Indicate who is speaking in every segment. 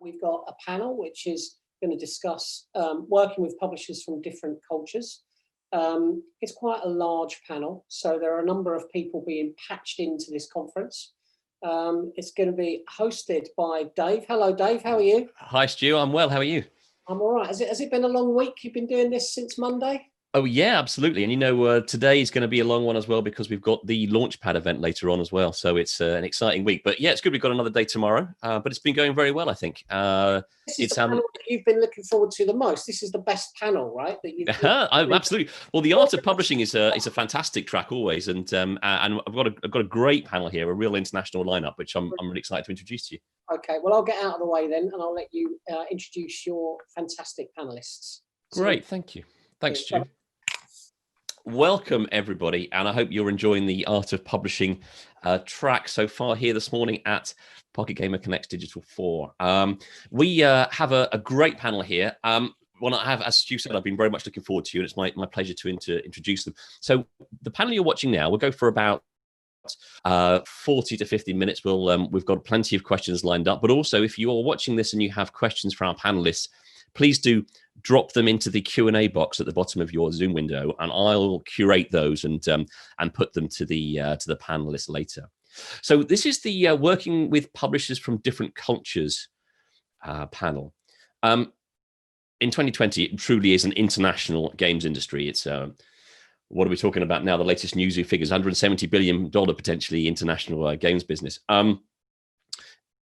Speaker 1: we've got a panel which is going to discuss working with publishers from different cultures. It's quite a large panel, so there are a number of people being patched into this conference. It's going to be hosted by Dave. Hello, Dave. How are you?
Speaker 2: Hi, Stu. I'm well. How are you?
Speaker 1: I'm all right. Has it been a long week? You've been doing this since Monday?
Speaker 2: Oh, yeah, absolutely. And, you know, today is going to be a long one as well because we've got the Launchpad event later on as well. So it's an exciting week. But, yeah, it's good we've got another day tomorrow. But it's been going very well, I think.
Speaker 1: This is the panel that you've been looking forward to the most. This is the best panel, right? That
Speaker 2: absolutely. Well, the art of publishing is a fantastic track always. And I've got a great panel here, a real international lineup, which I'm really excited to introduce to you.
Speaker 1: Okay, well, I'll get out of the way then, and I'll let you introduce your fantastic panelists.
Speaker 2: Great, thank you. Thanks, Stu. Welcome, everybody, and I hope you're enjoying the Art of Publishing track so far here this morning at Pocket Gamer Connect's Digital 4. We have a great panel here. Well, I have, as Stu said, I've been very much looking forward to you, and it's my pleasure to introduce them. So the panel you're watching now will go for about 40 to 50 minutes. We've got plenty of questions lined up, but also if you are watching this and you have questions for our panelists, please do drop them into the Q&A box at the bottom of your Zoom window, and I'll curate those and put them to the panelists later. So this is the working with publishers from different cultures panel. In 2020, it truly is an international games industry. It's what are we talking about now? The latest newsy figures: $170 billion potentially international games business.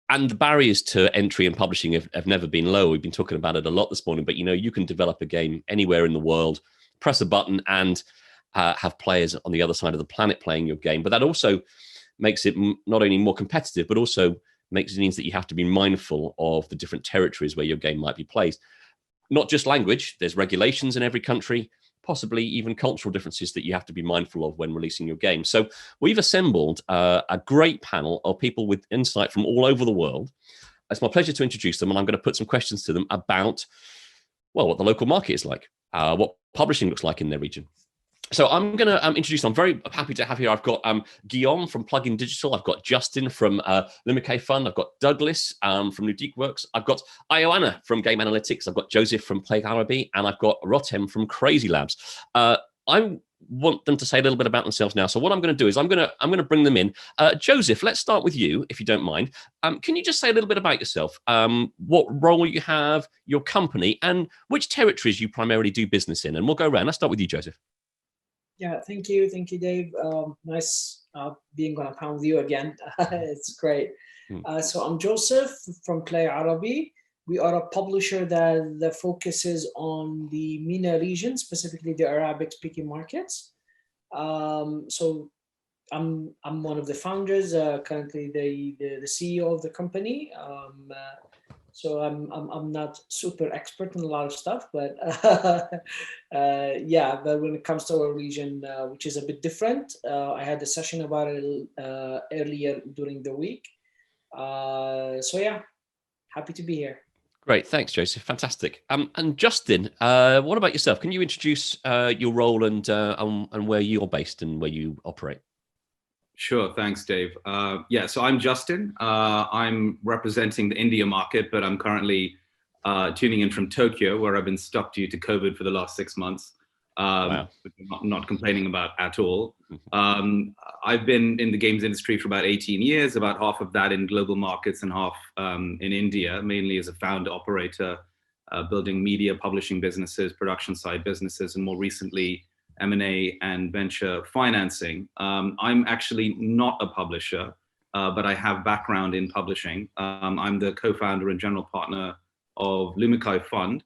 Speaker 2: And the barriers to entry and publishing have never been low. We've been talking about it a lot this morning, but you know, you can develop a game anywhere in the world, press a button and have players on the other side of the planet playing your game. But that also makes it not only more competitive, but also means that you have to be mindful of the different territories where your game might be placed. Not just language, there's regulations in every country, possibly even cultural differences that you have to be mindful of when releasing your game. So we've assembled a great panel of people with insight from all over the world. It's my pleasure to introduce them, and I'm going to put some questions to them about, well, what the local market is like, what publishing looks like in their region. So I'm going to introduce them. I'm very happy to have here. I've got Guillaume from Plugin Digital. I've got Justin from Lumikai Fund. I've got Douglas from LudiqueWorks. I've got Ioana from GameAnalytics. I've got Joseph from Play Araby, and I've got Rotem from Crazy Labs. I want them to say a little bit about themselves now. So what I'm going to do is I'm going to bring them in. Joseph, let's start with you, if you don't mind. Can you just say a little bit about yourself? What role you have, your company, and which territories you primarily do business in? And we'll go around. Let's start with you, Joseph.
Speaker 3: Yeah, thank you, Dave. Nice being on a panel with you again. It's great. So I'm Joseph from Play Araby. We are a publisher that focuses on the MENA region, specifically the Arabic-speaking markets. So I'm one of the founders, currently the CEO of the company. So I'm not super expert in a lot of stuff, but yeah. But when it comes to our region, which is a bit different, I had a session about it earlier during the week. So yeah, happy to be here.
Speaker 2: Great, thanks, Joseph. Fantastic. And Justin, what about yourself? Can you introduce your role and where you're based and where you operate?
Speaker 4: Sure, thanks, Dave. Yeah, so I'm Justin. I'm representing the India market, but I'm currently tuning in from Tokyo, where I've been stuck due to COVID for the last 6 months,
Speaker 2: Wow.
Speaker 4: which I'm not complaining about at all. I've been in the games industry for about 18 years, about half of that in global markets and half in India, mainly as a founder operator, building media publishing businesses, production side businesses, and more recently, M&A and venture financing. I'm actually not a publisher, but I have background in publishing. I'm the co-founder and general partner of Lumikai Fund,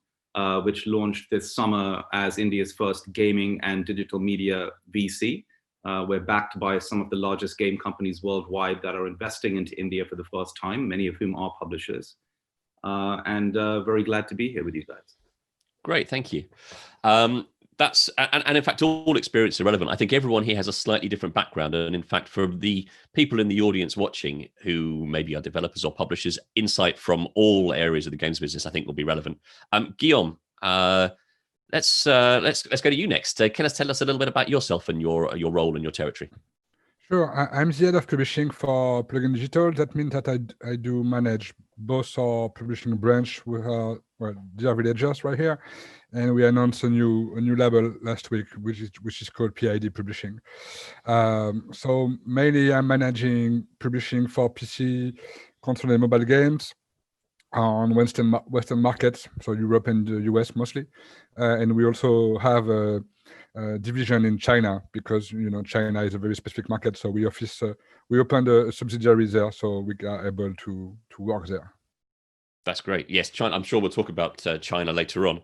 Speaker 4: which launched this summer as India's first gaming and digital media VC. We're backed by some of the largest game companies worldwide that are investing into India for the first time, many of whom are publishers. And very glad to be here with you guys.
Speaker 2: Great, thank you. And in fact, all experience are relevant. I think everyone here has a slightly different background. And in fact, for the people in the audience watching who maybe are developers or publishers, insight from all areas of the games business, I think will be relevant. Guillaume, let's go to you next. Can you tell us a little bit about yourself and your role and your territory?
Speaker 5: Sure. I'm the head of publishing for Plugin Digital. That means that I do manage both our publishing branch with Dear Villagers right here, and we announced a new label last week, which is called PID Publishing. So mainly I'm managing publishing for PC, console, and mobile games on Western markets, so Europe and the US mostly, and we also have a division in China because China is a very specific market. So we opened a subsidiary there, so we are able to work there.
Speaker 2: That's great. Yes, China. I'm sure we'll talk about China later on.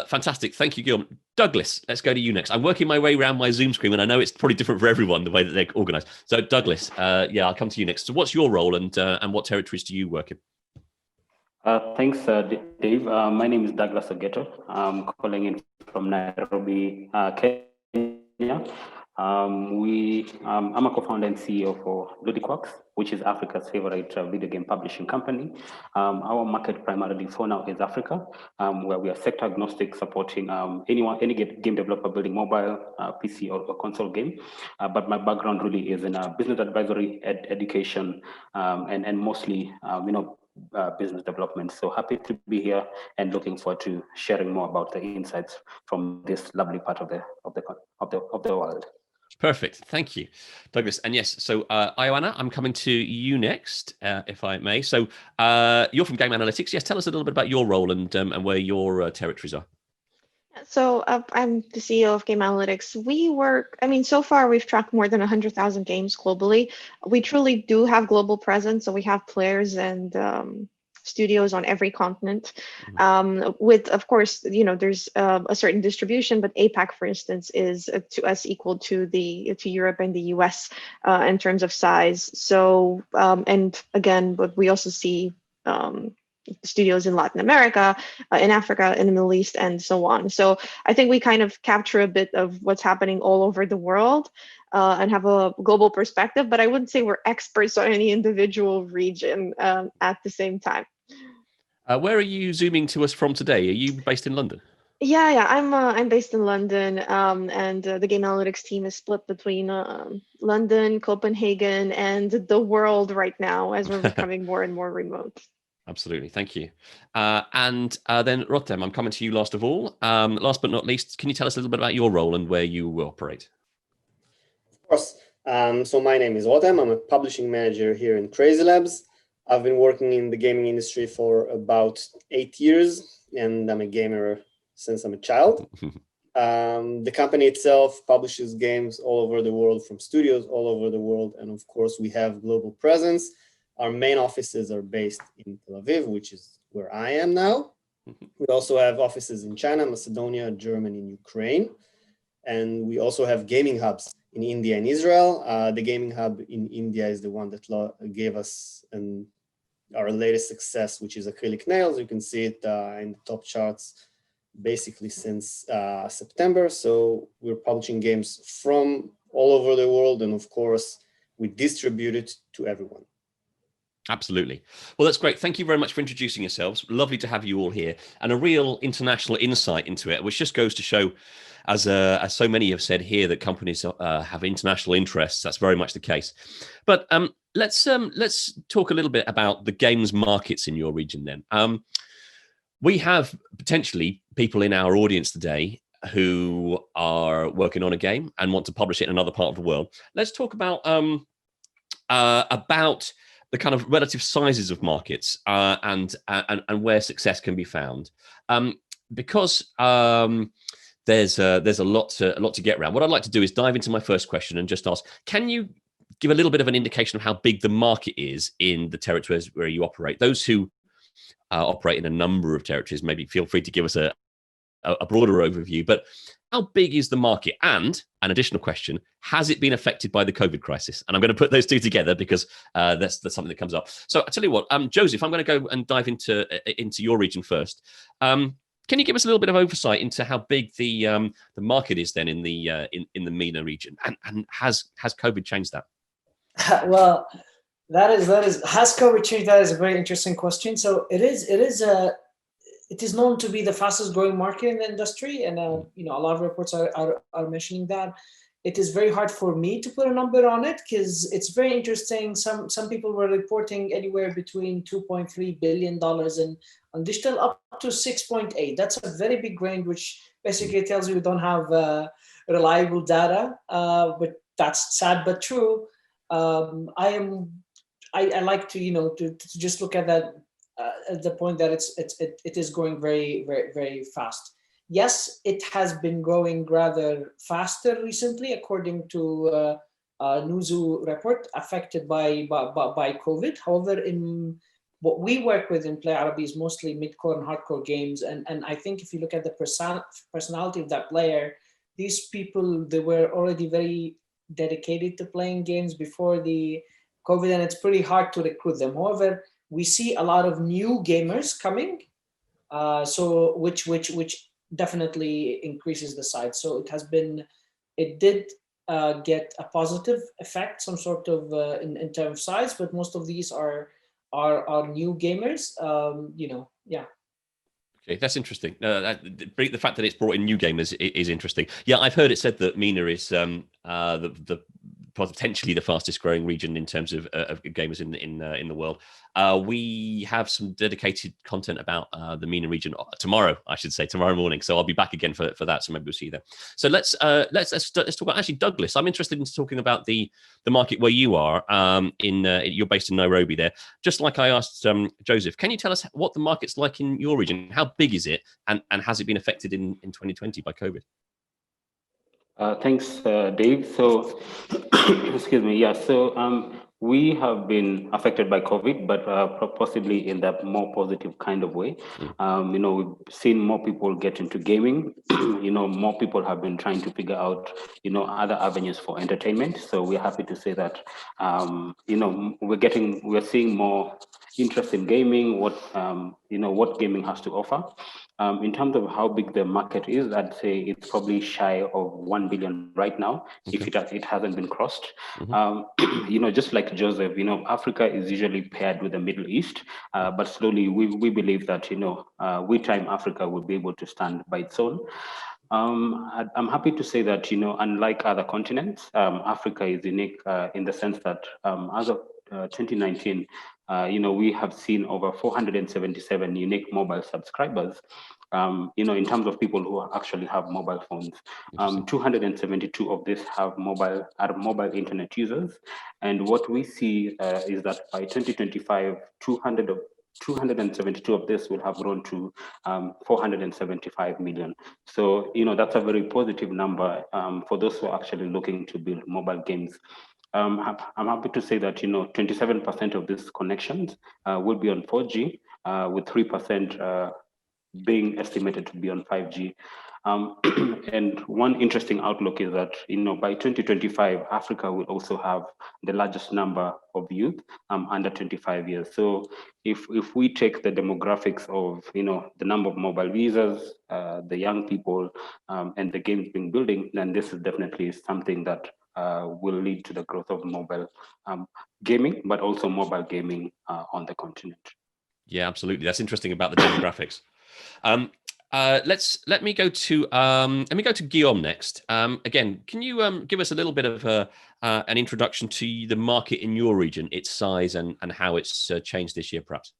Speaker 2: Fantastic. Thank you, Guillaume. Douglas, let's go to you next. I'm working my way around my Zoom screen, and I know it's probably different for everyone the way that they're organized. So, Douglas, I'll come to you next. So, what's your role, and what territories do you work in?
Speaker 6: Thanks, Dave. My name is Douglas Ogeto. I'm calling in from Nairobi, Kenya. I'm a co-founder and CEO for LudiqueWorks, which is Africa's favorite video game publishing company. Our market primarily for now is Africa, where we are sector agnostic, supporting any game developer building mobile, PC, or console game. But my background really is in business advisory, education, and mostly, business development. So happy to be here and looking forward to sharing more about the insights from this lovely part of the world.
Speaker 2: Perfect. Thank you, Douglas. And yes, so Ioana, I'm coming to you next, if I may. So you're from GameAnalytics. Yes, tell us a little bit about your role and where your territories are.
Speaker 7: So I'm the CEO of GameAnalytics. We work, so far we've tracked more than 100,000 games globally. We truly do have global presence. So we have players and studios on every continent. With, of course, there's a certain distribution, but APAC, for instance, is to us equal to Europe and the US in terms of size. So, and again, but we also see studios in Latin America, in Africa, in the Middle East, and so on. So I think we kind of capture a bit of what's happening all over the world and have a global perspective, but I wouldn't say we're experts on any individual region at the same time.
Speaker 2: Where are you zooming to us from today? Are you based in London?
Speaker 7: Yeah, I'm based in London, and the GameAnalytics team is split between London, Copenhagen, and the world right now as we're becoming more and more remote.
Speaker 2: Absolutely. Thank you. And then Rotem, I'm coming to you last of all. Last but not least, can you tell us a little bit about your role and where you operate?
Speaker 8: Of course. So my name is Rotem. I'm a publishing manager here in Crazy Labs. I've been working in the gaming industry for about 8 years, and I'm a gamer since I'm a child. The company itself publishes games all over the world from studios all over the world. And of course, we have global presence. Our main offices are based in Tel Aviv, which is where I am now. We also have offices in China, Macedonia, Germany, and Ukraine. And we also have gaming hubs in India and Israel. The gaming hub in India is the one that gave us our latest success, which is Acrylic Nails. You can see it in the top charts basically since September. So we're publishing games from all over the world. And of course, we distribute it to everyone.
Speaker 2: Absolutely. Well, that's great. Thank you very much for introducing yourselves. Lovely to have you all here, and a real international insight into it, which just goes to show, as so many have said here, that companies have international interests. That's very much the case. But let's talk a little bit about the games markets in your region then. We have potentially people in our audience today who are working on a game and want to publish it in another part of the world. Let's talk about the kind of relative sizes of markets and where success can be found, because there's a lot to get around. What I'd like to do is dive into my first question and just ask: can you give a little bit of an indication of how big the market is in the territories where you operate? Those who operate in a number of territories, maybe feel free to give us a broader overview. But how big is the market? And an additional question: has it been affected by the COVID crisis? And I'm going to put those two together because that's something that comes up. So I tell you what, Joseph, I'm going to go and dive into your region first. Can you give us a little bit of oversight into how big the market is then in the MENA region? And has COVID changed that?
Speaker 3: Well, that is has COVID changed? That is a very interesting question. So it is known to be the fastest growing market in the industry, and a lot of reports are mentioning that. it is very hard for me to put a number on it because it's very interesting. Some people were reporting anywhere between $2.3 billion on digital up to 6.8. That's a very big range, which basically tells you we don't have reliable data. But that's sad but true. I like to to just look at that at the point that it is growing very, very, very fast. Yes, it has been growing rather faster recently, according to a Nuzu report, affected by COVID. However, in what we work with in Play Arabi is mostly mid-core and hardcore games, and I think if you look at the personality of that player, these people, they were already very dedicated to playing games before the COVID, and it's pretty hard to recruit them. However, we see a lot of new gamers coming, so which definitely increases the size. So it did get a positive effect, some sort of in terms of size, but most of these are new gamers. Yeah.
Speaker 2: Okay, that's interesting. The fact that it's brought in new gamers is interesting. Yeah, I've heard it said that MENA is the potentially the fastest growing region in terms of gamers in the world. We have some dedicated content about the MENA region tomorrow morning. So I'll be back again for that. So maybe we'll see you there. So let's talk about actually Douglas. I'm interested in talking about the market where you are. You're based in Nairobi there. Just like I asked Joseph, can you tell us what the market's like in your region? How big is it, and has it been affected in 2020 by COVID?
Speaker 6: Thanks, Dave. So, excuse me. Yeah. So we have been affected by COVID, but possibly in that more positive kind of way. We've seen more people get into gaming. More people have been trying to figure out, other avenues for entertainment. So we're happy to say that, we're seeing more interest in gaming. What gaming has to offer. In terms of how big the market is, I'd say it's probably shy of 1 billion right now, if it hasn't been crossed. Just like Joseph, Africa is usually paired with the Middle East, but slowly we believe that, with time, Africa will be able to stand by its own. I'm happy to say that, unlike other continents, Africa is unique in the sense that as of 2019, we have seen over 477 unique mobile subscribers. In terms of people who actually have mobile phones, 272 of this are mobile internet users. And what we see is that by 2025, 272 of this will have grown to 475 million. So, that's a very positive number for those who are actually looking to build mobile games. I'm happy to say that 27% of these connections will be on 4G, with 3% being estimated to be on 5G. And one interesting outlook is that by 2025, Africa will also have the largest number of youth under 25 years. So if we take the demographics of the number of mobile users, the young people, and the games being building, then this is definitely something that will lead to the growth of mobile gaming, but also mobile gaming on the continent.
Speaker 2: Yeah, absolutely. That's interesting about the demographics. Let me go to Guillaume next. Again, can you give us a little bit of an introduction to the market in your region, its size, and how it's changed this year, perhaps?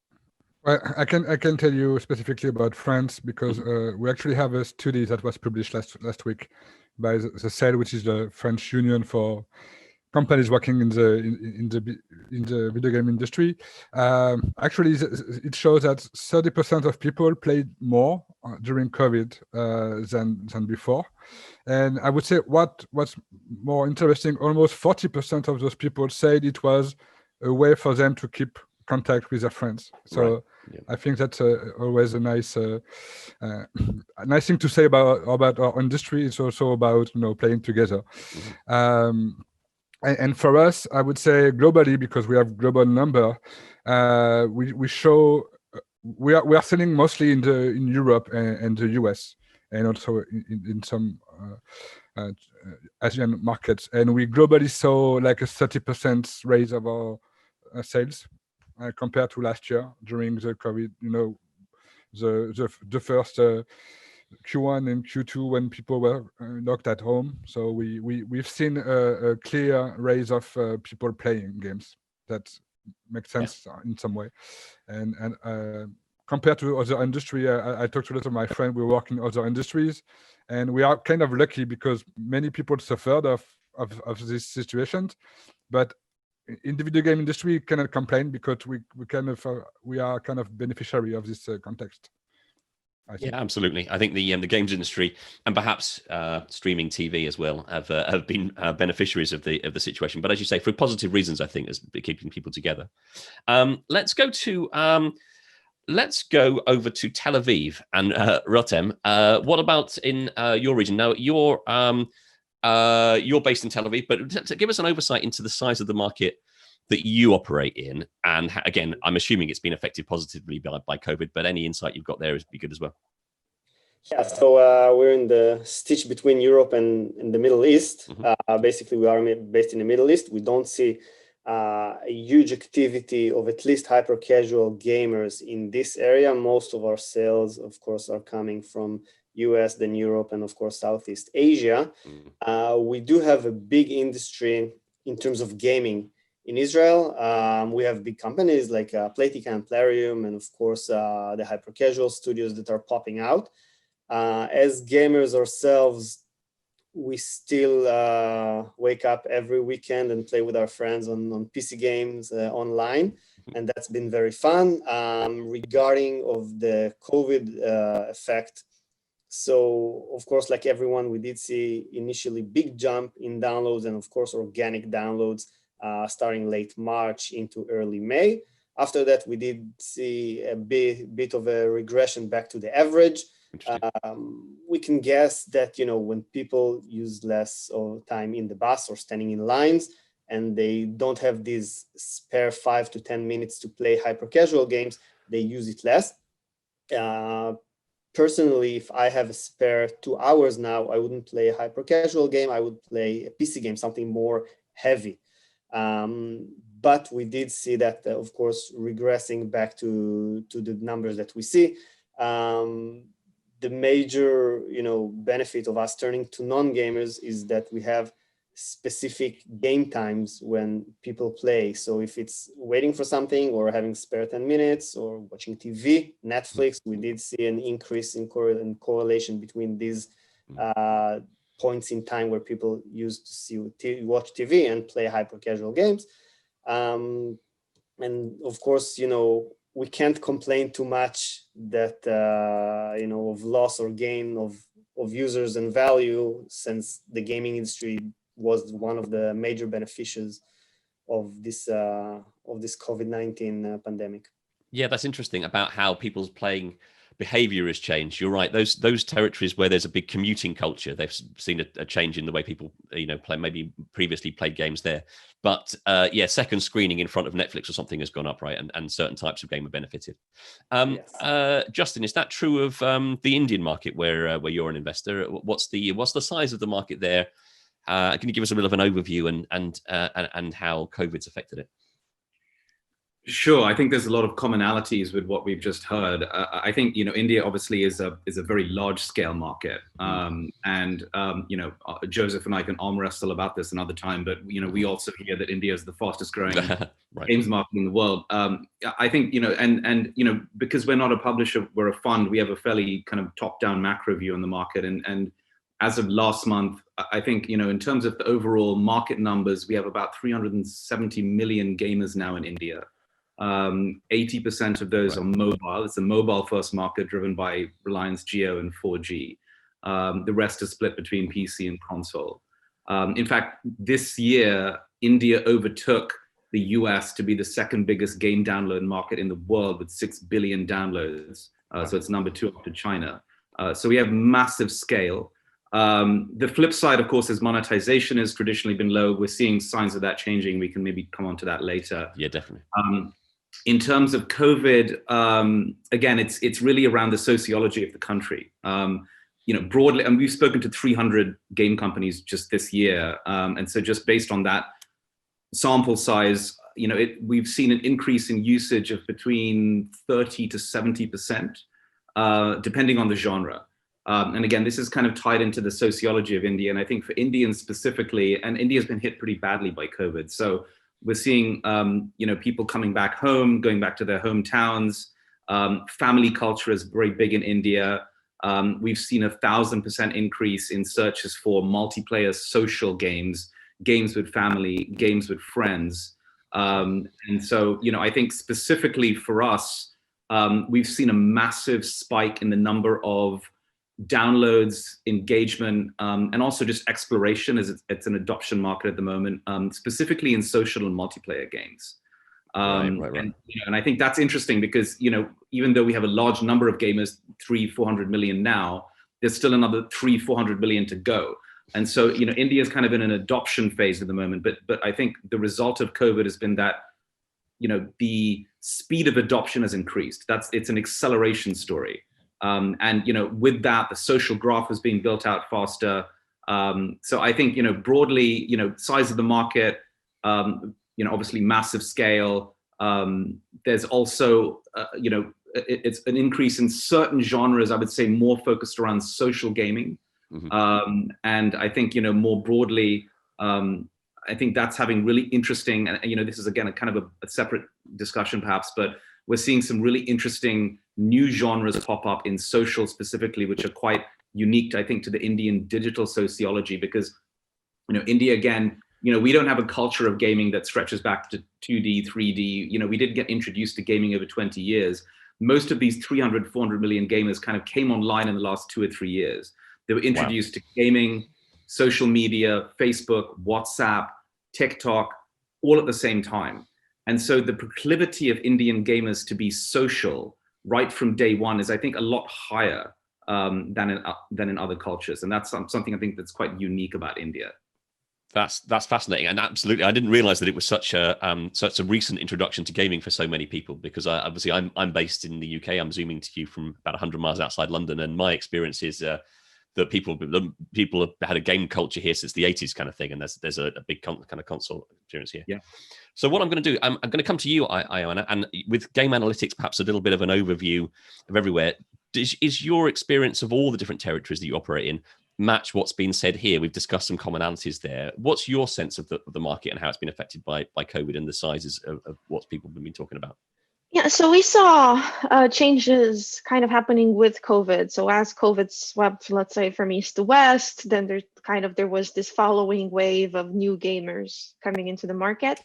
Speaker 5: Well, I can tell you specifically about France because we actually have a study that was published last week by the CEL, which is the French Union for companies working in the video game industry. Actually, it shows that 30% of people played more during COVID than before. And I would say what's more interesting, almost 40% of those people said it was a way for them to keep contact with their friends. So right. Yeah. I think that's always a nice thing to say about our industry. It's also about playing together. And for us, I would say globally, because we have global number, we are selling mostly in Europe and the US, and also in some Asian markets. And we globally saw like a 30% raise of our sales compared to last year during the COVID. The Q1 and Q2 when people were locked at home. So we've seen a clear rise of people playing games. That makes sense in some way. And compared to other industry, I talked to a lot of my friends. We work in other industries, and we are kind of lucky because many people suffered of these situations, but in the video game industry, we cannot complain because we are kind of beneficiary of this context.
Speaker 2: Yeah, absolutely. I think the games industry and perhaps streaming TV as well have been beneficiaries of the situation. But as you say, for positive reasons, I think, as keeping people together. Let's go over to Tel Aviv and Rotem. What about in your region? Now you're based in Tel Aviv, but to give us an oversight into the size of the market that you operate in, and again, I'm assuming it's been affected positively by COVID, but any insight you've got there would be good as well.
Speaker 8: Yeah, so we're in the stitch between Europe and the Middle East. Basically, we are based in the Middle East. We don't see a huge activity of at least hyper-casual gamers in this area. Most of our sales, of course, are coming from US, then Europe, and of course, Southeast Asia. We do have a big industry in terms of gaming in Israel. We have big companies like Playtika and Plarium, and of course, the hyper-casual studios that are popping out. As gamers ourselves, we still wake up every weekend and play with our friends on PC games online, and that's been very fun. Regarding of the COVID effect, so of course, like everyone, we did see initially big jump in downloads and of course organic downloads starting late March into early May. After that, we did see a bit of a regression back to the average. We can guess that, you know, when people use less of time in the bus or standing in lines and they don't have these spare 5 to 10 minutes to play hyper-casual games, they use it less. Personally, if I have a spare 2 hours now, I wouldn't play a hyper-casual game. I would play a PC game, something more heavy. But we did see that, of course, regressing back to the numbers that we see. The major, you know, benefit of us turning to non-gamers is that we have specific game times when people play. So if it's waiting for something or having spare 10 minutes or watching TV, Netflix, we did see an increase in correlation between these points in time where people used to watch TV and play hyper-casual games. And of course, you know, we can't complain too much that, you know, of loss or gain of users and value, since the gaming industry was one of the major beneficiaries of this COVID-19 pandemic.
Speaker 2: Yeah, that's interesting about how people's playing behavior has changed. You're right. Those territories where there's a big commuting culture, they've seen a change in the way people, you know, play, maybe previously played games there. But yeah, second screening in front of Netflix or something has gone up, right? And certain types of game have benefited. Yes. Justin, is that true of the Indian market where you're an investor? What's the size of the market there? Can you give us a bit of an overview and how COVID's affected it?
Speaker 4: Sure. I think there's a lot of commonalities with what we've just heard. I think, you know, India obviously is a very large scale market. You know, Joseph and I can arm wrestle about this another time, but, you know, we also hear that India is the fastest growing right. games market in the world. I think, you know, and, you know, because we're not a publisher, we're a fund, we have a fairly kind of top down macro view on the market. And as of last month, I think, you know, in terms of the overall market numbers, we have about 370 million gamers now in India. 80% of those are mobile. It's a mobile first market driven by Reliance Jio and 4G. The rest is split between PC and console. In fact, this year, India overtook the US to be the second biggest game download market in the world with 6 billion downloads. So it's number 2 after China. So we have massive scale. The flip side, of course, is monetization has traditionally been low. We're seeing signs of that changing. We can maybe come on to that later.
Speaker 2: Yeah, definitely.
Speaker 4: In terms of COVID, again, it's really around the sociology of the country. You know, broadly, and we've spoken to 300 game companies just this year. And so just based on that sample size, you know, we've seen an increase in usage of between 30 to 70%, depending on the genre. And again, this is kind of tied into the sociology of India. And I think for Indians specifically, and India's been hit pretty badly by COVID. So we're seeing, people coming back home, going back to their hometowns. Family culture is very big in India. We've seen 1,000% increase in searches for multiplayer social games, games with family, games with friends. And so, I think specifically for us, we've seen a massive spike in the number of downloads, engagement, and also just exploration, as it's an adoption market at the moment, specifically in social and multiplayer games. Right. And I think that's interesting because, even though we have a large number of gamers, 300-400 million now, there's still another 300-400 million to go. And so, India is kind of in an adoption phase at the moment, but I think the result of COVID has been that, the speed of adoption has increased. It's an acceleration story. And, with that, the social graph is being built out faster. So I think, broadly, size of the market, obviously massive scale. There's also, it's an increase in certain genres, I would say more focused around social gaming. Mm-hmm. And I think, more broadly, I think that's having really interesting, and, this is again, a kind of a separate discussion perhaps, but we're seeing some really interesting new genres pop up in social specifically, which are quite unique, I think, to the Indian digital sociology, because, India, again, we don't have a culture of gaming that stretches back to 2D, 3D. We did get introduced to gaming over 20 years. Most of these 300-400 million gamers kind of came online in the last 2 or 3 years. They were introduced to gaming, social media, Facebook, WhatsApp, TikTok, all at the same time. And so the proclivity of Indian gamers to be social right from day one is, I think, a lot higher than in other cultures. And that's something I think that's quite unique about India.
Speaker 2: That's fascinating, and absolutely, I didn't realize that it was such a recent introduction to gaming for so many people. Because obviously, I'm based in the UK. I'm zooming to you from about 100 miles outside London, and my experience is that people have had a game culture here since the 80s, kind of thing, and there's a big kind of console experience here.
Speaker 4: Yeah.
Speaker 2: So what I'm going to do, I'm going to come to you, Ioana, and with GameAnalytics, perhaps a little bit of an overview of everywhere. Is your experience of all the different territories that you operate in match what's been said here? We've discussed some commonalities there. What's your sense of the market and how it's been affected by COVID and the sizes of what people have been talking about?
Speaker 7: Yeah, so we saw changes kind of happening with COVID. So as COVID swept, let's say, from east to west, then there was this following wave of new gamers coming into the market.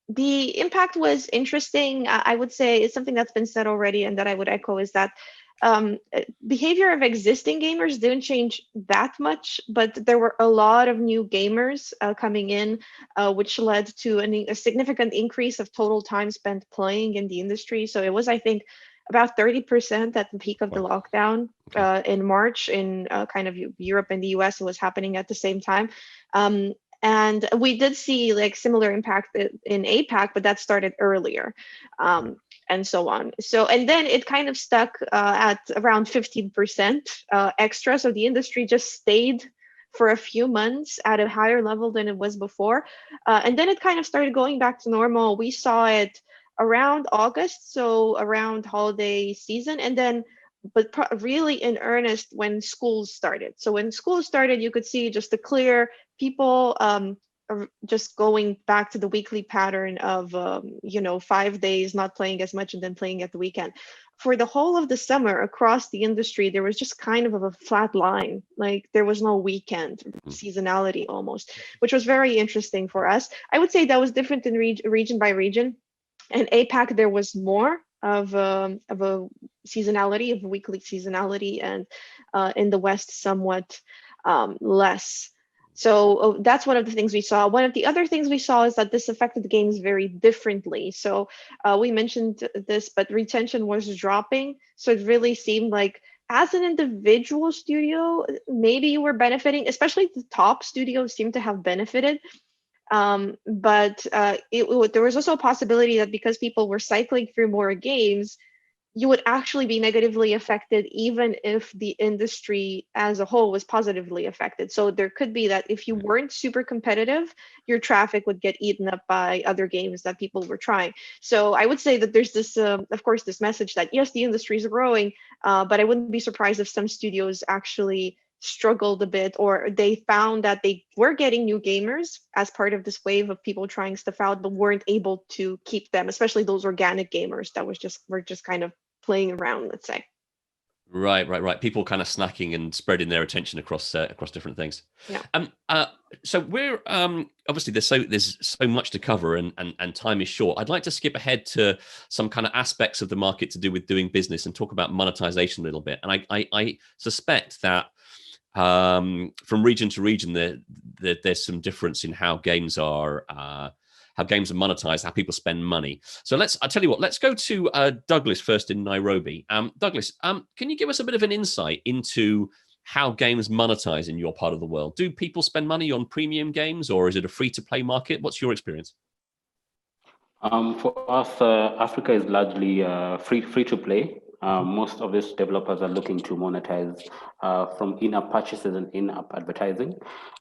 Speaker 7: The impact was interesting. I would say it's something that's been said already and that I would echo is that behavior of existing gamers didn't change that much, but there were a lot of new gamers coming in, which led to a significant increase of total time spent playing in the industry. So it was, I think, about 30% at the peak of the lockdown in March in kind of Europe and the US. It was happening at the same time. And we did see like similar impact in APAC, but that started earlier. And so on. So, and then it kind of stuck at around 15% extra. So the industry just stayed for a few months at a higher level than it was before. And then it kind of started going back to normal. We saw it around August, so around holiday season. And then, but really in earnest when schools started. So when schools started, you could see just the clear people just going back to the weekly pattern of 5 days not playing as much and then playing at the weekend. For the whole of the summer across the industry, there was just kind of a flat line. Like there was no weekend seasonality almost, which was very interesting for us. I would say that was different in region by region. In APAC, there was more of a seasonality, of weekly seasonality, and in the West, somewhat less. So that's one of the things we saw. One of the other things we saw is that this affected the games very differently. So we mentioned this, but retention was dropping. So it really seemed like as an individual studio, maybe you were benefiting, especially the top studios seem to have benefited. But there was also a possibility that because people were cycling through more games, you would actually be negatively affected even if the industry as a whole was positively affected. So there could be that if you weren't super competitive, your traffic would get eaten up by other games that people were trying. So I would say that there's this, of course, this message that yes, the industry is growing, but I wouldn't be surprised if some studios actually struggled a bit, or they found that they were getting new gamers as part of this wave of people trying stuff out, but weren't able to keep them, especially those organic gamers that were just kind of playing around, let's say.
Speaker 2: Right. People kind of snacking and spreading their attention across different things.
Speaker 7: Yeah.
Speaker 2: So we're obviously there's so much to cover, and time is short. I'd like to skip ahead to some kind of aspects of the market to do with doing business and talk about monetization a little bit. And I suspect that from region to region, there's some difference in how games are monetized, how people spend money. So I'll tell you what, let's go to Douglas first in Nairobi. Douglas, can you give us a bit of an insight into how games monetize in your part of the world? Do people spend money on premium games, or is it a free-to-play market? What's your experience?
Speaker 6: For us, Africa is largely free to play. Most of these developers are looking to monetize from in-app purchases and in-app advertising.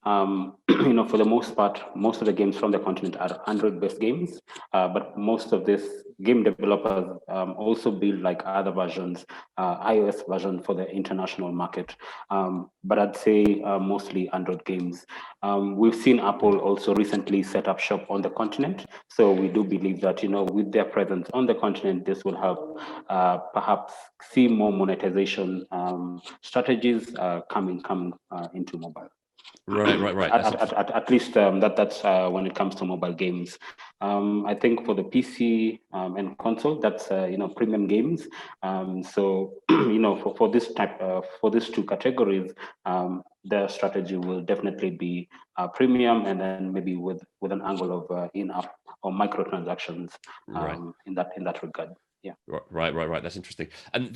Speaker 6: For the most part, most of the games from the continent are Android-based games, but most of these game developers also build like other versions, iOS version for the international market. But I'd say mostly Android games. We've seen Apple also recently set up shop on the continent. So we do believe that, with their presence on the continent, this will help perhaps see more monetization strategies coming into mobile.
Speaker 2: Right.
Speaker 6: At least that's when it comes to mobile games. I think for the PC and console, that's premium games. So for this type for these two categories, the strategy will definitely be premium, and then maybe with an angle of in-app or microtransactions in that regard. Yeah.
Speaker 2: Right. That's interesting. And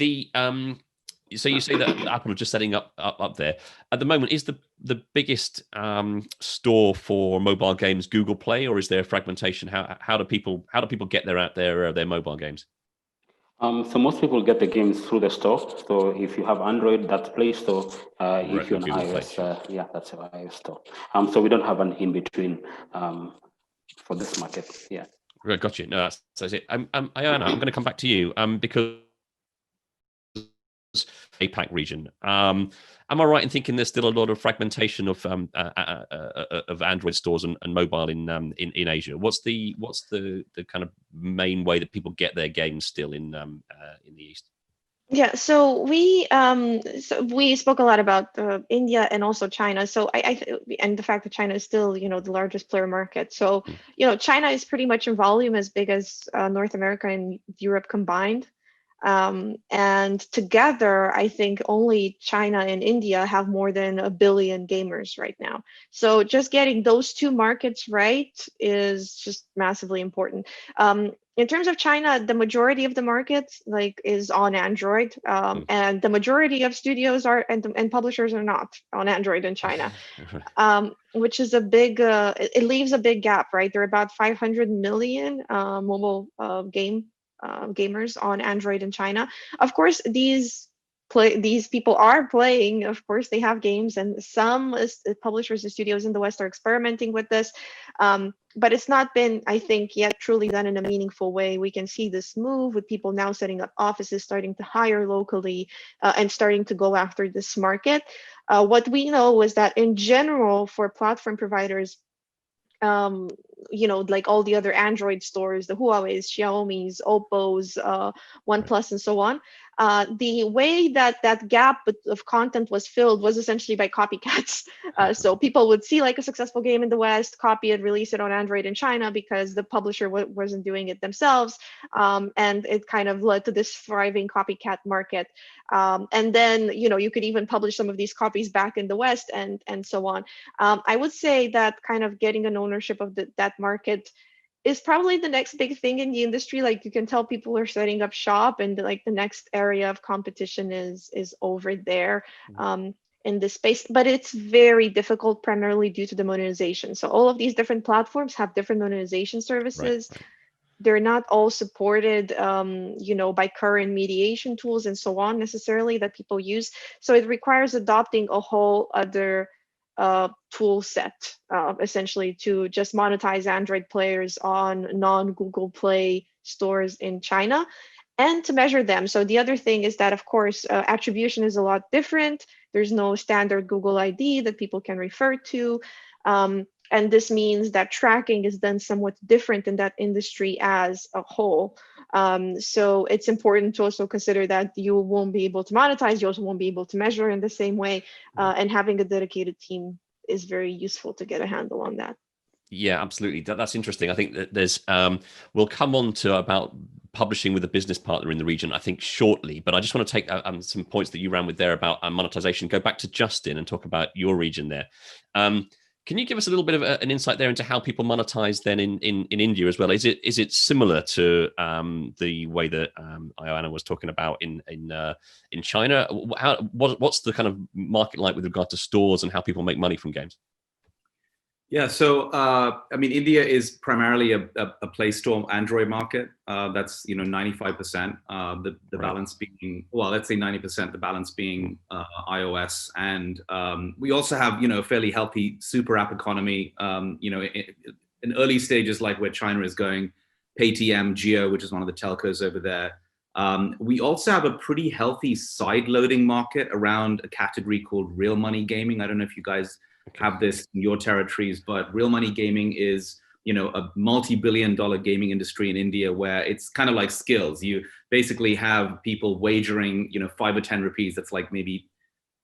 Speaker 2: so you say that Apple are just setting up there at the moment. Is the biggest store for mobile games Google Play, or is there fragmentation? How do people get their mobile games?
Speaker 6: So most people get the games through the store. So if you have Android, that's Play Store. If you're on iOS, that's our iOS store. So we don't have an in between for this market. Yeah.
Speaker 2: Right, got you. No, that's it. Ioana, I'm going to come back to you because APAC region. Am I right in thinking there's still a lot of fragmentation of Android stores and mobile in Asia? What's the kind of main way that people get their games still in the East?
Speaker 7: Yeah, so we spoke a lot about India and also China. So and the fact that China is still the largest player market. So China is pretty much in volume as big as North America and Europe combined. And together, I think only China and India have more than 1 billion gamers right now. So just getting those two markets right is just massively important. In terms of China, the majority of the market is on Android, and the majority of studios and publishers are not on Android in China, which is a big. It leaves a big gap, right? There are about 500 million mobile gamers on Android in China. Of course, these people are playing. Of course, they have games, and some publishers and studios in the West are experimenting with this. But it's not been, I think, yet truly done in a meaningful way. We can see this move with people now setting up offices, starting to hire locally, and starting to go after this market. What we know is that in general, for platform providers, like all the other Android stores, the Huawei's, Xiaomi's, Oppo's, OnePlus, and so on, the way that gap of content was filled was essentially by copycats. So people would see like a successful game in the West, copy it, release it on Android in China because the publisher wasn't doing it themselves. And it kind of led to this thriving copycat market. And then, you could even publish some of these copies back in the West and so on. I would say that kind of getting an ownership of that market is probably the next big thing in the industry. Like you can tell people are setting up shop, and like the next area of competition is over there in this space. But it's very difficult, primarily due to the monetization. So all of these different platforms have different monetization services. they're not all supported, by current mediation tools and so on necessarily that people use. So it requires adopting a whole other tool set, essentially, to just monetize Android players on non-Google Play stores in China and to measure them. So the other thing is that, of course, attribution is a lot different. There's no standard Google ID that people can refer to. And this means that tracking is done somewhat different in that industry as a whole. So it's important to also consider that you won't be able to monetize, you also won't be able to measure in the same way. And having a dedicated team is very useful to get a handle on that.
Speaker 2: Yeah, absolutely. That's interesting. I think that there's, we'll come on to about publishing with a business partner in the region, I think, shortly. But I just want to take some points that you ran with there about monetization. Go back to Justin and talk about your region there. Can you give us a little bit of an insight there into how people monetize then in India as well? Is it similar to the way that Ioana was talking about in China? What's the kind of market like with regard to stores and how people make money from games?
Speaker 4: Yeah, so India is primarily a Play Store Android market. That's 95%. The balance being, well, let's say 90%. The balance being iOS, and we also have a fairly healthy super app economy. In early stages, like where China is going, Paytm, Jio, which is one of the telcos over there. We also have a pretty healthy side loading market around a category called real money gaming. I don't know if you guys have this in your territories, but real money gaming is, a multi-billion-dollar gaming industry in India where it's kind of like skills. You basically have people wagering, 5 or 10 rupees. That's like maybe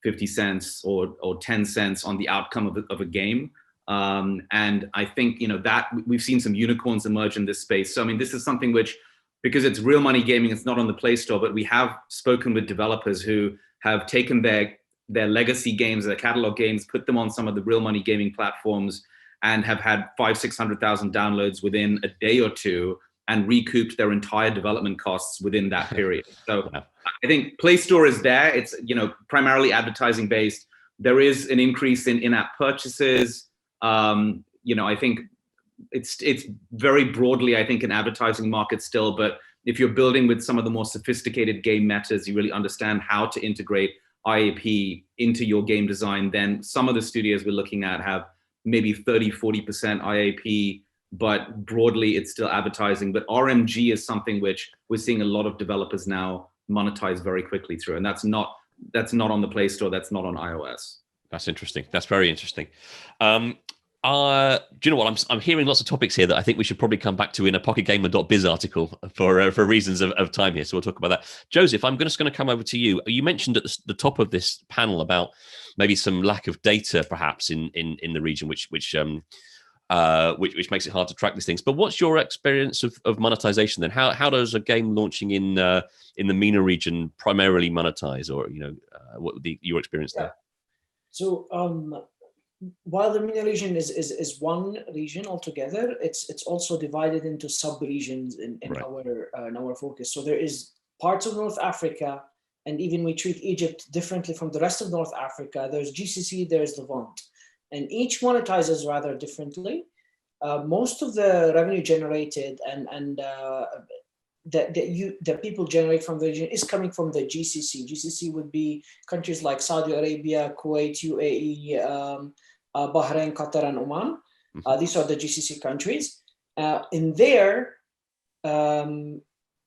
Speaker 4: 50 cents or 10 cents on the outcome of a game. And I think, that we've seen some unicorns emerge in this space. So, this is something which, because it's real money gaming, it's not on the Play Store, but we have spoken with developers who have taken their legacy games, their catalog games, put them on some of the real money gaming platforms and have had 500,000-600,000 downloads within a day or two and recouped their entire development costs within that period. So I think Play Store is there. It's, primarily advertising based. There is an increase in in-app purchases. I think it's very broadly, I think, an advertising market still, but if you're building with some of the more sophisticated game metas, you really understand how to integrate IAP into your game design, then some of the studios we're looking at have maybe 30-40% IAP, but broadly it's still advertising. But RMG is something which we're seeing a lot of developers now monetize very quickly through, and that's not on the Play Store, that's not on iOS.
Speaker 2: That's interesting. That's very interesting. Do you know what? I'm hearing lots of topics here that I think we should probably come back to in a pocketgamer.biz article for reasons of time here. So we'll talk about that. Joseph, I'm just going to come over to you. You mentioned at the top of this panel about maybe some lack of data, perhaps in the region, which makes it hard to track these things. But what's your experience of monetization then? How does a game launching in the MENA region primarily monetize, or what your experience there?
Speaker 3: So while the MENA region is one region altogether, it's also divided into sub-regions in our focus. So there is parts of North Africa, and even we treat Egypt differently from the rest of North Africa. There's GCC, there's Levant, and each monetizes rather differently. Most of the revenue generated and that people generate from the region is coming from the GCC. GCC would be countries like Saudi Arabia, Kuwait, UAE, Bahrain, Qatar, and Oman. These are the GCC countries. In there,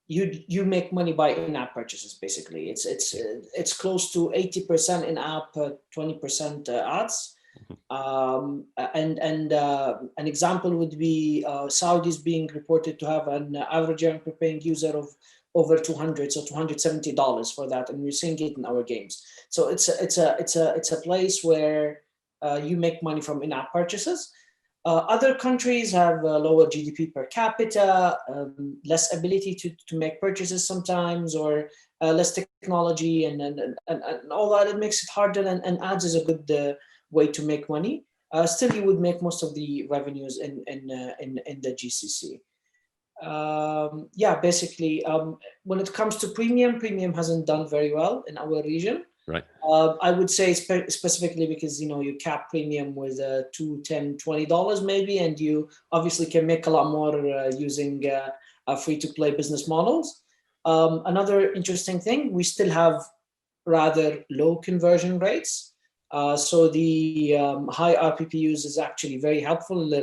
Speaker 3: you make money by in-app purchases. Basically, it's close to 80% in-app, 20% ads. And an example would be Saudis being reported to have an average per paying user of over $270 for that, and we're seeing it in our games. So it's a place where you make money from in-app purchases. Other countries have lower GDP per capita, less ability to make purchases sometimes, or less technology and all that. It makes it harder, and ads is a good way to make money. Still, you would make most of the revenues in the GCC. Basically, when it comes to premium hasn't done very well in our region.
Speaker 2: Right.
Speaker 3: I would say specifically because you cap premium with $2, $10, $20 maybe, and you obviously can make a lot more using free-to-play business models. Another interesting thing, we still have rather low conversion rates. So the high RPPUs is actually very helpful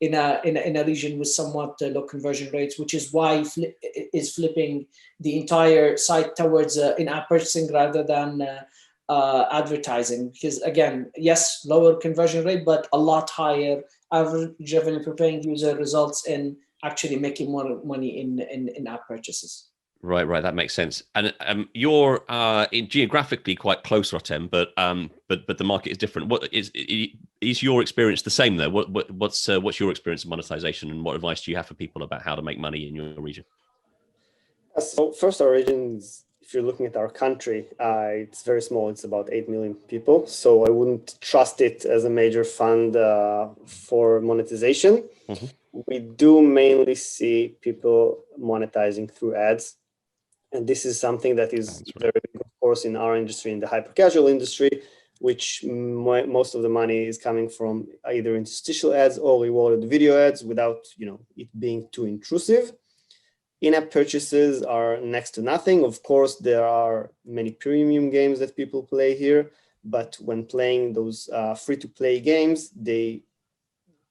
Speaker 3: in a region with somewhat low conversion rates, which is why is flipping the entire site towards in-app purchasing rather than advertising. Because again, yes, lower conversion rate, but a lot higher average revenue per paying user results in actually making more money in app purchases.
Speaker 2: Right, that makes sense. And you're geographically quite close, Rotem, but the market is different. What is your experience the same though? What's your experience of monetization, and what advice do you have for people about how to make money in your region?
Speaker 8: So first, our region is, if you're looking at our country, it's very small. It's about 8 million people. So I wouldn't trust it as a major fund for monetization. Mm-hmm. We do mainly see people monetizing through ads. And this is something that is very big, of course, in our industry, in the hyper-casual industry, which most of the money is coming from either interstitial ads or rewarded video ads without, it being too intrusive. In-app purchases are next to nothing. Of course, there are many premium games that people play here, but when playing those free-to-play games, they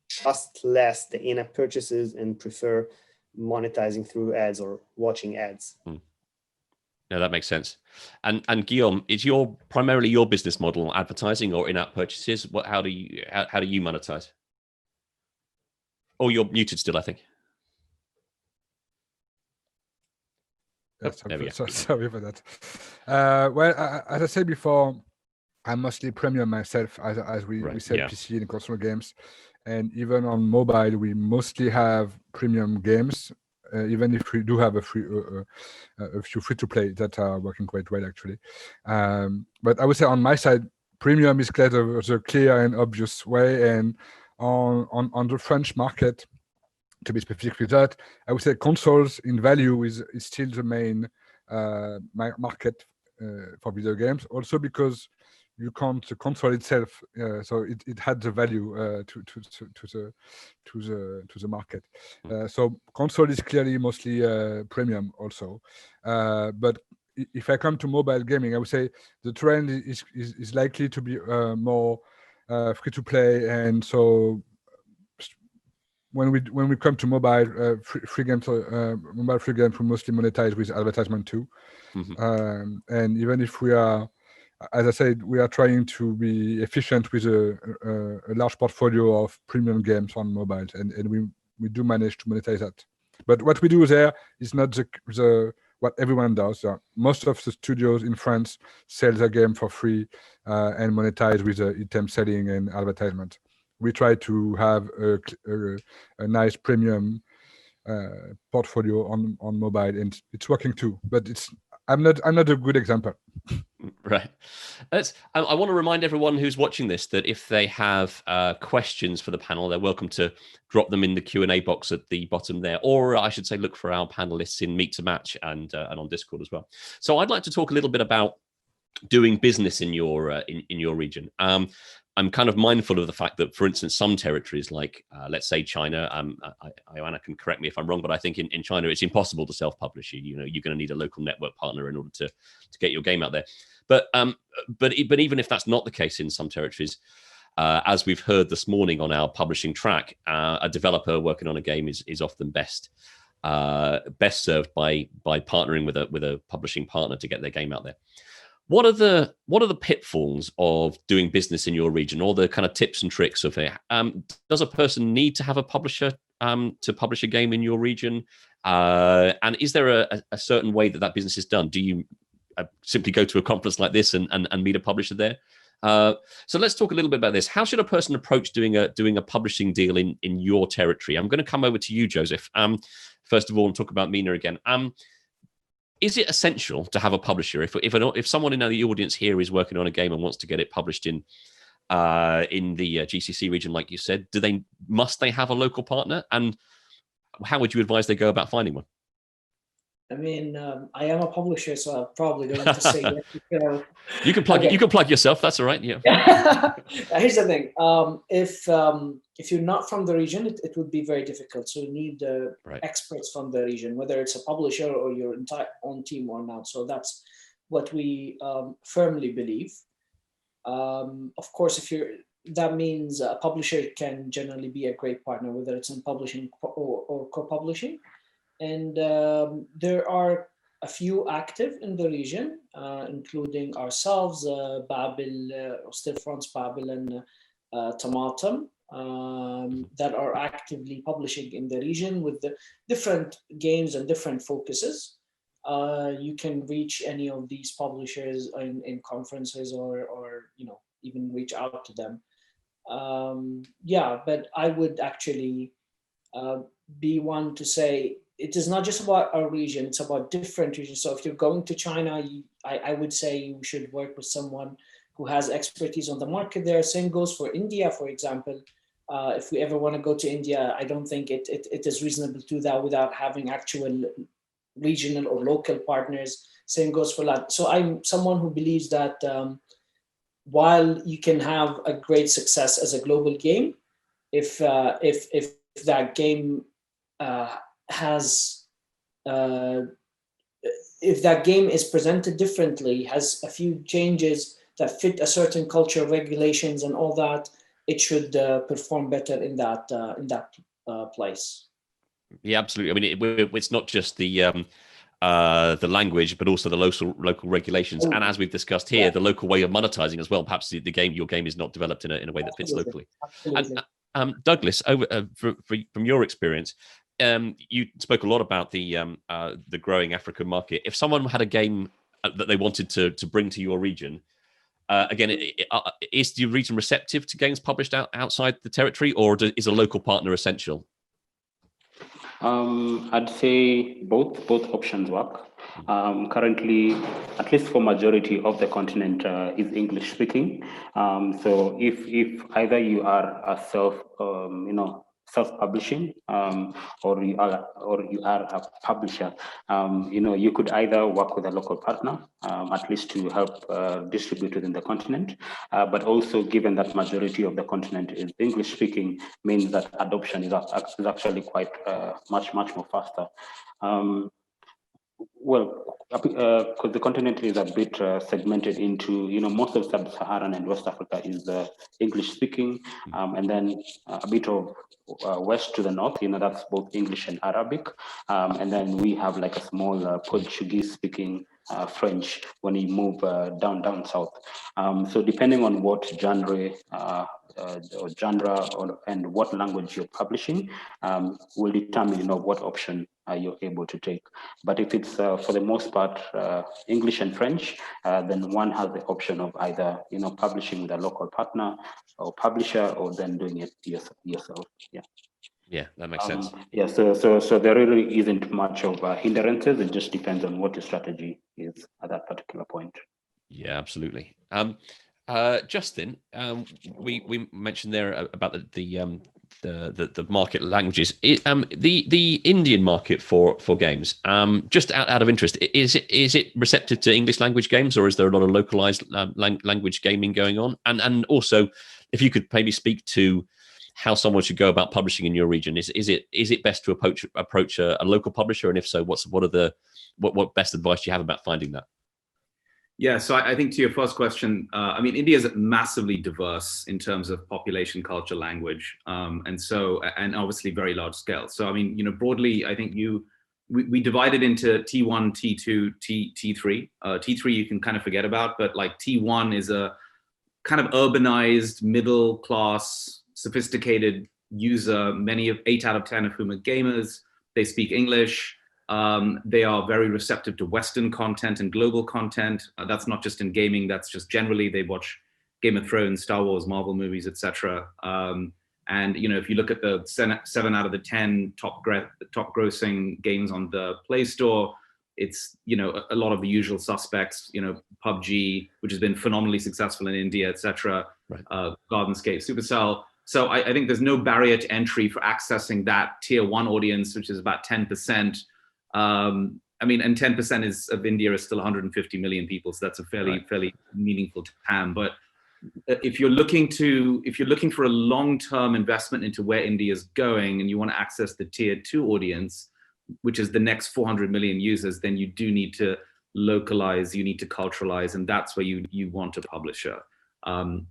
Speaker 8: trust less the in-app purchases and prefer monetizing through ads or watching ads.
Speaker 2: No, that makes sense. And Guillaume, is primarily your business model advertising or in-app purchases? How do you monetize? Oh, you're muted still, I think.
Speaker 5: Sorry for that. Well, as I said before, I'm mostly premium myself, as we sell PC and console games, and even on mobile, we mostly have premium games. Even if we do have a few free-to-play that are working quite well, actually. But I would say on my side, premium is the clear and obvious way. And on the French market, to be specific with that, I would say consoles in value is still the main market for video games. Also because you can't the console itself, so it had the value to the market. So console is clearly mostly premium also. But if I come to mobile gaming, I would say the trend is likely to be more free to play, and so when we come to mobile free games, mobile free games, we mostly monetize with advertisement too. Mm-hmm. And even if we are, as I said, we are trying to be efficient with a large portfolio of premium games on mobile, and we do manage to monetize that. But what we do there is not the what everyone does. Most of the studios in France sell their game for free and monetize with item selling and advertisement. We try to have a nice premium portfolio on mobile, and it's working too. But I'm not a good example.
Speaker 2: Right. I want to remind everyone who's watching this that if they have questions for the panel, they're welcome to drop them in the Q&A box at the bottom there, or I should say, look for our panelists in Meet to Match and on Discord as well. So I'd like to talk a little bit about doing business in your region. I'm kind of mindful of the fact that, for instance, some territories like, let's say China, Ioana can correct me if I'm wrong, but I think in China, it's impossible to self-publish. You're going to need a local network partner in order to get your game out there. But even if that's not the case in some territories, as we've heard this morning on our publishing track, a developer working on a game is often best served by partnering with a publishing partner to get their game out there. What are the pitfalls of doing business in your region, or the kind of tips and tricks of it? Does a person need to have a publisher to publish a game in your region? And is there a certain way that business is done? Do you simply go to a conference like this and meet a publisher there? So let's talk a little bit about this. How should a person approach doing a publishing deal in your territory? I'm going to come over to you, Joseph. First of all, and talk about Mina again. Is it essential to have a publisher? If someone in the audience here is working on a game and wants to get it published in the GCC region, like you said, must they have a local partner? And how would you advise they go about finding one?
Speaker 3: I mean, I am a publisher, so I'm probably going to say yes.
Speaker 2: You can plug.
Speaker 3: Okay.
Speaker 2: You can plug yourself. That's all right. Yeah.
Speaker 3: Here's the thing. If you're not from the region, it would be very difficult. So you need experts from the region, whether it's a publisher or your entire own team or not. So that's what we firmly believe. Of course, that means a publisher can generally be a great partner, whether it's in publishing or co-publishing. And there are a few active in the region, including ourselves, Babel, Stillfront's Babel and Tomatum, that are actively publishing in the region with the different games and different focuses. You can reach any of these publishers in conferences or even reach out to them. But I would actually be one to say it is not just about our region, it's about different regions. So if you're going to China, I would say you should work with someone who has expertise on the market there. Same goes for India, for example. If we ever want to go to India, I don't think it is reasonable to do that without having actual regional or local partners. Same goes for Latin. So I'm someone who believes that while you can have a great success as a global game, if that game if that game is presented differently, has a few changes that fit a certain culture, regulations, and all that, it should perform better in that place.
Speaker 2: Yeah, absolutely. I mean, it's not just the language, but also the local regulations, and as we've discussed here, the local way of monetizing as well. Perhaps your game is not developed in a way that fits locally.
Speaker 3: Absolutely.
Speaker 2: And Douglas, from your experience, you spoke a lot about the growing African market. If someone had a game that they wanted to bring to your region, again, is the region receptive to games published outside the territory, or is a local partner essential?
Speaker 6: I'd say both options work. Currently, at least for majority of the continent, is English speaking. So if either you are a self-publishing, or you are a publisher, you could either work with a local partner, at least to help distribute within the continent. But also, given that majority of the continent is English speaking, means that adoption is actually quite much more faster. Because the continent is a bit segmented into, most of Sub-Saharan and West Africa is English speaking, and then a bit of west to the north, that's both English and Arabic, and then we have like a small Portuguese speaking French when you move down south. So depending on what genre and what language you're publishing, will determine what option you're able to take. But if it's for the most part English and French, then one has the option of either publishing with a local partner or publisher, or then doing it yourself.
Speaker 2: Yeah, that makes sense.
Speaker 6: So there really isn't much of hindrances. It just depends on what your strategy is at that particular point.
Speaker 2: Yeah, absolutely. Justin, we mentioned there about the market languages. The Indian market for games, just out of interest, is it receptive to English language games, or is there a lot of localized language gaming going on? And also, if you could maybe speak to how someone should go about publishing in your region. Is it best to approach a local publisher, and if so, what best advice do you have about finding that?
Speaker 4: Yeah, so I think to your first question, India is massively diverse in terms of population, culture, language, and obviously very large scale. So broadly, I think we divide it into T1, T2, T3. T3 you can kind of forget about, but like T1 is a kind of urbanized, middle class, sophisticated user. 8 out of 10 of whom are gamers. They speak English. They are very receptive to Western content and global content. That's not just in gaming, that's just generally. They watch Game of Thrones, Star Wars, Marvel movies, etc. And if you look at the 7 out of the 10 top grossing games on the Play Store, it's a lot of the usual suspects. PUBG, which has been phenomenally successful in India, etc.
Speaker 2: Right.
Speaker 4: Gardenscape, Supercell. So I think there's no barrier to entry for accessing that tier 1 audience, which is about 10%. I mean, and 10% of India is still 150 million people, so that's a fairly meaningful TAM. But if you're looking for a long-term investment into where India is going, and you want to access the tier 2 audience, which is the next 400 million users, then you do need to localize, you need to culturalize, and that's where you want a publisher. And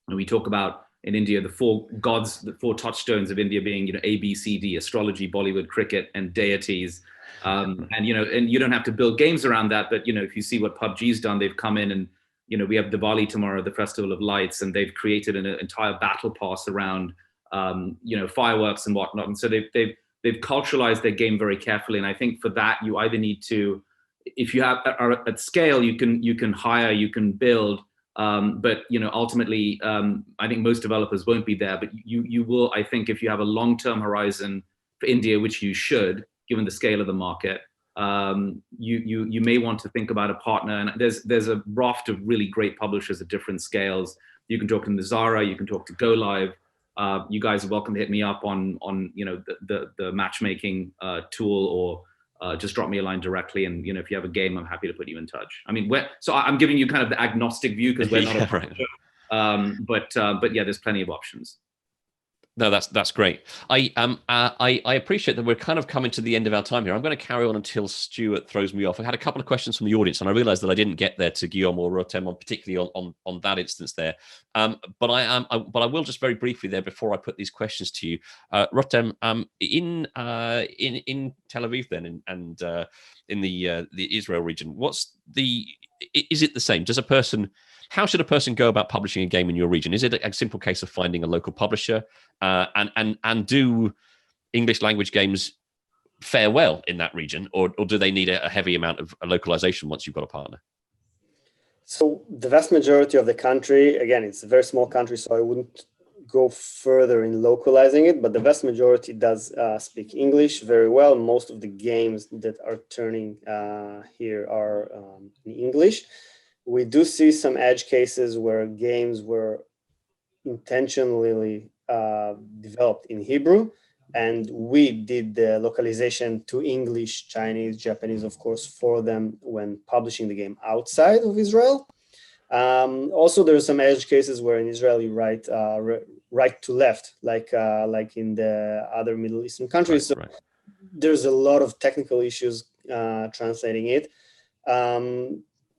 Speaker 4: we talk about in India the 4 gods, the 4 touchstones of India being, A, B, C, D: astrology, Bollywood, cricket, and deities. And you don't have to build games around that, but if you see what PUBG's done, they've come in and we have Diwali tomorrow, the Festival of Lights, and they've created an entire battle pass around fireworks and whatnot. And so they've culturalized their game very carefully. And I think for that, you either need to, if you are at scale, you can hire, you can build, but ultimately, I think most developers won't be there. But you will, I think, if you have a long-term horizon for India, which you should, given the scale of the market, you may want to think about a partner. And there's a raft of really great publishers at different scales. You can talk to Nazara, you can talk to Go Live. You guys are welcome to hit me up on the matchmaking tool, or just drop me a line directly. And if you have a game, I'm happy to put you in touch. I mean, so I'm giving you kind of the agnostic view because we're not a publisher. But yeah, there's plenty of options.
Speaker 2: No, that's great. I appreciate that we're kind of coming to the end of our time here. I'm going to carry on until Stuart throws me off. I had a couple of questions from the audience, and I realized that I didn't get there to Guillaume or Rotem, particularly on that instance there. But I will just very briefly there before I put these questions to you, Rotem. In Tel Aviv then, and in the Israel region, is it the same? How should a person go about publishing a game in your region? Is it a simple case of finding a local publisher? And do English language games fare well in that region, or do they need a heavy amount of localization once you've got a partner?
Speaker 8: So the vast majority of the country, again, it's a very small country, so I wouldn't go further in localizing it, but the vast majority does speak English very well. Most of the games that are turning here are in English. We do see some edge cases where games were intentionally developed in Hebrew, and we did the localization to English, Chinese, Japanese, of course, for them when publishing the game outside of Israel. Also, there are some edge cases where in Israel you write right to left, like in the other Middle Eastern countries. So there's a lot of technical issues translating it.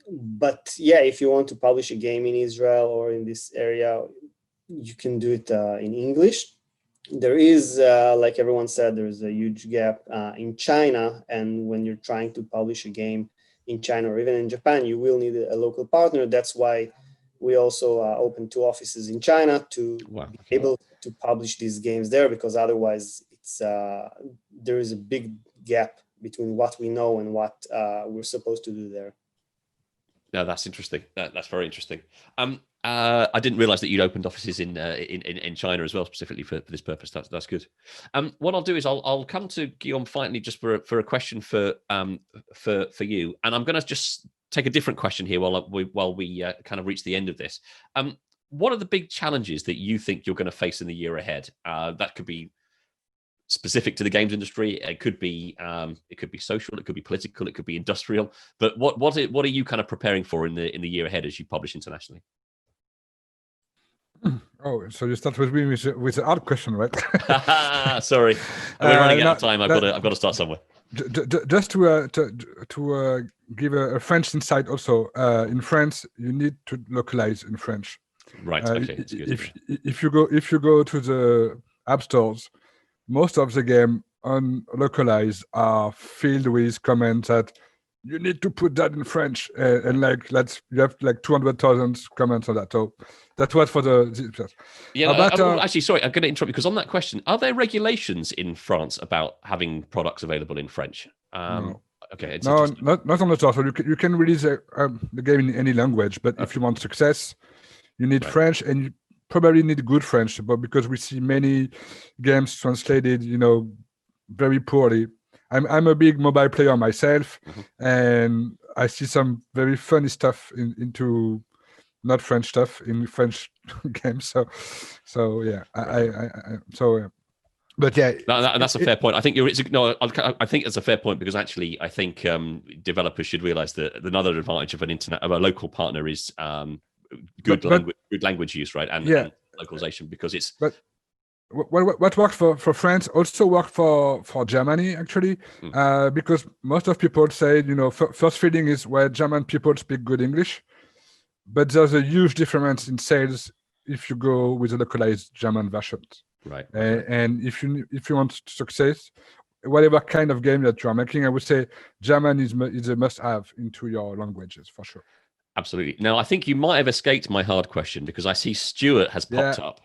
Speaker 8: But yeah, if you want to publish a game in Israel or in this area, you can do it in English. There is, like everyone said, there is a huge gap in China. And when you're trying to publish a game in China or even in Japan, you will need a local partner. That's why we also opened 2 offices in China to be able to publish these games there, because otherwise there is a big gap between what we know and what we're supposed to do there.
Speaker 2: No, that's interesting. That's very interesting. I didn't realize that you'd opened offices in China as well, specifically for this purpose. That's good. What I'll do is I'll come to Guillaume finally just for a question for you, and I'm going to just take a different question here while we kind of reach the end of this. What are the big challenges that you think you're going to face in the year ahead? That could be specific to the games industry. It could be social, it could be political, it could be industrial. But what are you kind of preparing for in the year ahead as you publish internationally?
Speaker 5: Oh, so you start with me with a hard question, right?
Speaker 2: Sorry, we're running out of time. I've got to start somewhere.
Speaker 5: Just to give a French insight also, in France you need to localize in French.
Speaker 2: Right. Okay. That's good.
Speaker 5: If you go to the app stores, most of the game unlocalized are filled with comments that you need to put that in French, and you have like 200,000 comments on that. So that's what for the.
Speaker 2: Yeah, actually, sorry, I'm going to interrupt you because on that question, are there regulations in France about having products available in French?
Speaker 5: No.
Speaker 2: Okay.
Speaker 5: No, not on the store. So you can release the game in any language, but if you want success, you need French, and you probably need good French, but because we see many games translated, very poorly. I'm a big mobile player myself, and I see some very funny stuff into not French stuff in French games. So yeah, But yeah,
Speaker 2: that's a fair point. I think I think it's a fair point because actually, I think developers should realize that another advantage of a local partner is good language use, right? And localization, because it's.
Speaker 5: But what works for France also works for Germany, actually, because most of people say, first feeling is where German people speak good English, but there's a huge difference in sales if you go with a localized German version.
Speaker 2: Right.
Speaker 5: And if you want success, whatever kind of game that you are making, I would say German is a must-have into your languages for sure.
Speaker 2: Absolutely. Now, I think you might have escaped my hard question because I see Stuart has popped up.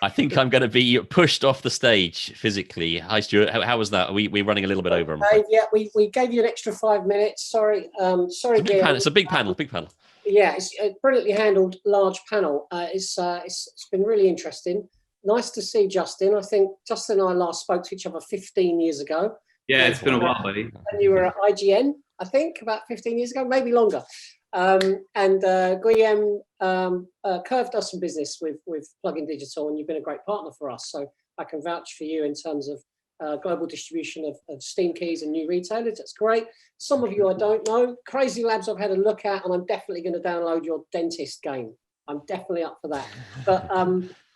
Speaker 2: I think I'm going to be pushed off the stage physically. Hi, Stuart. How was that? We're running a little bit over.
Speaker 1: Yeah, we gave you an extra 5 minutes. Sorry, Guillaume.
Speaker 2: It's a big panel. Big panel.
Speaker 1: Yeah, it's a brilliantly handled large panel. It's been really interesting. Nice to see Justin. I think Justin and I last spoke to each other 15 years ago.
Speaker 4: Yeah, it's been a while, buddy.
Speaker 1: And you were at IGN, I think, about 15 years ago, maybe longer. And Guillaume curved us some business with Plugin Digital, and you've been a great partner for us. So I can vouch for you in terms of global distribution of Steam keys and new retailers. That's great. Some of you I don't know. Crazy Labs I've had a look at, and I'm definitely going to download your dentist game. I'm definitely up for that. But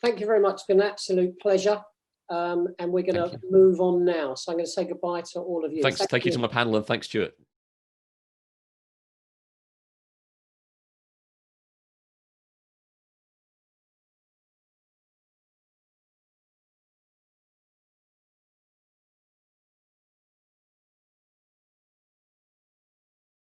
Speaker 1: thank you very much. It's been an absolute pleasure. And we're going to move on now. So I'm going to say goodbye to all of you.
Speaker 2: Thank you to my panel, and thanks, Stuart.